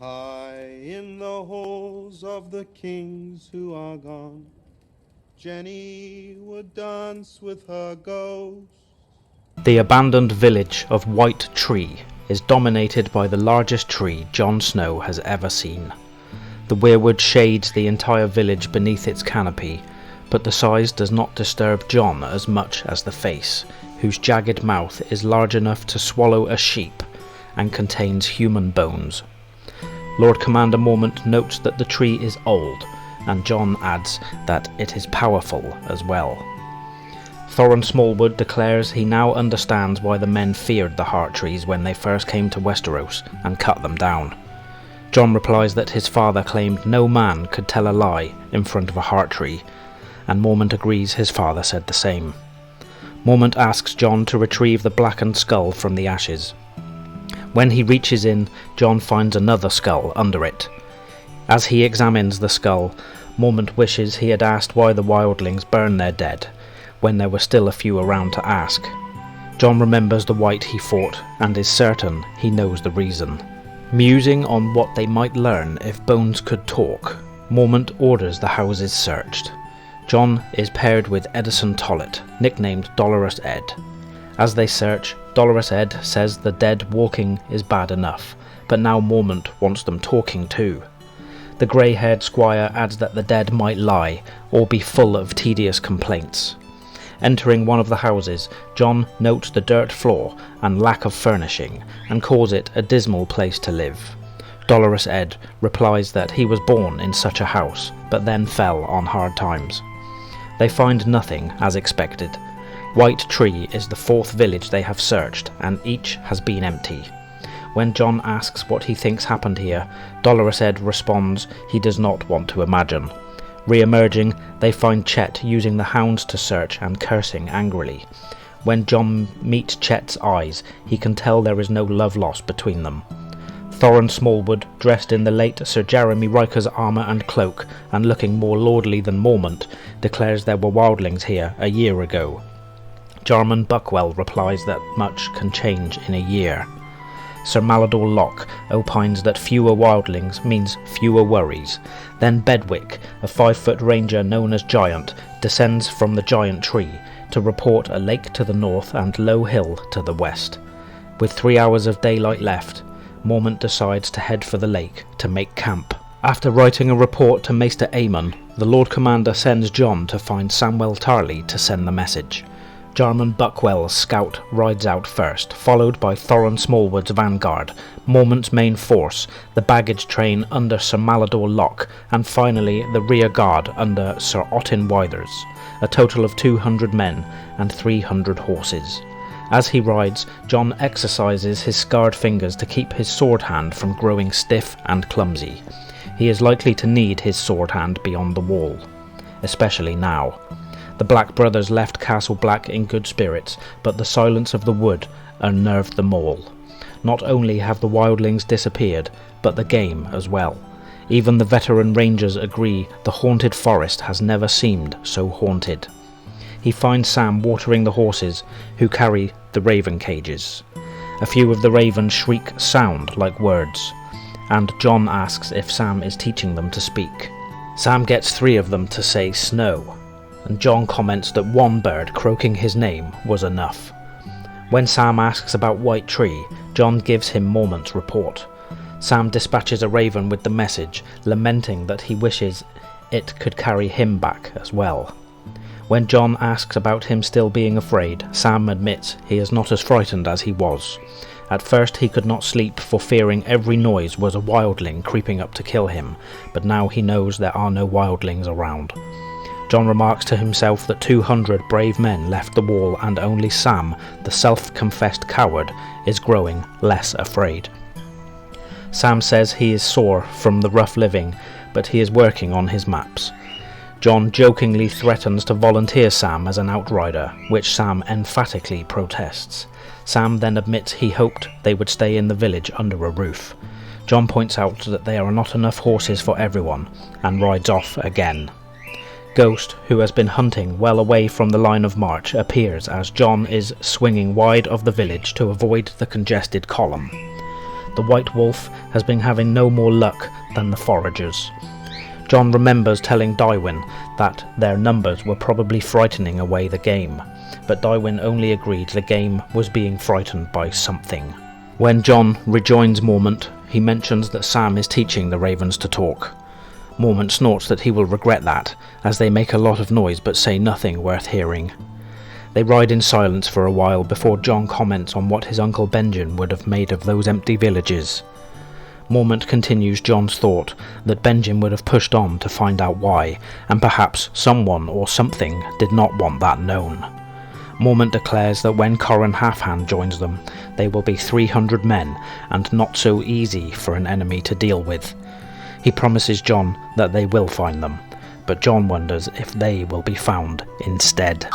High in the halls of the kings who are gone, Jenny would dance with her ghost. The abandoned village of White Tree is dominated by the largest tree Jon Snow has ever seen. The weirwood shades the entire village beneath its canopy, but the size does not disturb Jon as much as the face, whose jagged mouth is large enough to swallow a sheep and contains human bones. Lord Commander Mormont notes that the tree is old, and Jon adds that it is powerful as well. Thorin Smallwood declares he now understands why the men feared the heart trees when they first came to Westeros and cut them down. Jon replies that his father claimed no man could tell a lie in front of a heart tree, and Mormont agrees his father said the same. Mormont asks Jon to retrieve the blackened skull from the ashes. When he reaches in, Jon finds another skull under it. As he examines the skull, Mormont wishes he had asked why the wildlings burn their dead, when there were still a few around to ask. Jon remembers the wight he fought, and is certain he knows the reason. Musing on what they might learn if bones could talk, Mormont orders the houses searched. Jon is paired with Edison Tollet, nicknamed Dolorous Ed. As they search, Dolorous Ed says the dead walking is bad enough, but now Mormont wants them talking too. The grey-haired squire adds that the dead might lie, or be full of tedious complaints. Entering one of the houses, Jon notes the dirt floor and lack of furnishing, and calls it a dismal place to live. Dolorous Ed replies that he was born in such a house, but then fell on hard times. They find nothing, as expected. White Tree is the fourth village they have searched, and each has been empty. When Jon asks what he thinks happened here, Dolorous Ed responds he does not want to imagine. Re-emerging, they find Chet using the hounds to search and cursing angrily. When Jon meets Chet's eyes, he can tell there is no love lost between them. Thorin Smallwood, dressed in the late Sir Jeremy Riker's armour and cloak, and looking more lordly than Mormont, declares there were wildlings here a year ago. Jarman Buckwell replies that much can change in a year. Sir Malador Locke opines that fewer wildlings means fewer worries. Then Bedwick, a 5-foot ranger known as Giant, descends from the giant tree to report a lake to the north and low hill to the west. With 3 hours of daylight left, Mormont decides to head for the lake to make camp. After writing a report to Maester Aemon, the Lord Commander sends Jon to find Samwell Tarly to send the message. Jarman Buckwell's scout rides out first, followed by Thorin Smallwood's vanguard, Mormont's main force, the baggage train under Sir Malador Locke, and finally the rear guard under Sir Ottin Withers, a total of 200 men and 300 horses. As he rides, Jon exercises his scarred fingers to keep his sword hand from growing stiff and clumsy. He is likely to need his sword hand beyond the wall, especially now. The Black brothers left Castle Black in good spirits, but the silence of the wood unnerved them all. Not only have the wildlings disappeared, but the game as well. Even the veteran rangers agree the haunted forest has never seemed so haunted. He finds Sam watering the horses, who carry the raven cages. A few of the ravens shriek sound like words, and Jon asks if Sam is teaching them to speak. Sam gets 3 of them to say snow, and Jon comments that one bird croaking his name was enough. When Sam asks about White Tree, Jon gives him Mormont's report. Sam dispatches a raven with the message, lamenting that he wishes it could carry him back as well. When Jon asks about him still being afraid, Sam admits he is not as frightened as he was. At first he could not sleep for fearing every noise was a wildling creeping up to kill him, but now he knows there are no wildlings around. Jon remarks to himself that 200 brave men left the wall, and only Sam, the self-confessed coward, is growing less afraid. Sam says he is sore from the rough living, but he is working on his maps. Jon jokingly threatens to volunteer Sam as an outrider, which Sam emphatically protests. Sam then admits he hoped they would stay in the village under a roof. Jon points out that there are not enough horses for everyone, and rides off again. Ghost, who has been hunting well away from the line of march, appears as Jon is swinging wide of the village to avoid the congested column. The White Wolf has been having no more luck than the foragers. Jon remembers telling Tywin that their numbers were probably frightening away the game, but Tywin only agreed the game was being frightened by something. When Jon rejoins Mormont, he mentions that Sam is teaching the ravens to talk. Mormont snorts that he will regret that, as they make a lot of noise but say nothing worth hearing. They ride in silence for a while before Jon comments on what his uncle Benjen would have made of those empty villages. Mormont continues Jon's thought that Benjen would have pushed on to find out why, and perhaps someone or something did not want that known. Mormont declares that when Corran Halfhand joins them, they will be 300 men, and not so easy for an enemy to deal with. He promises Jon that they will find them, but Jon wonders if they will be found instead.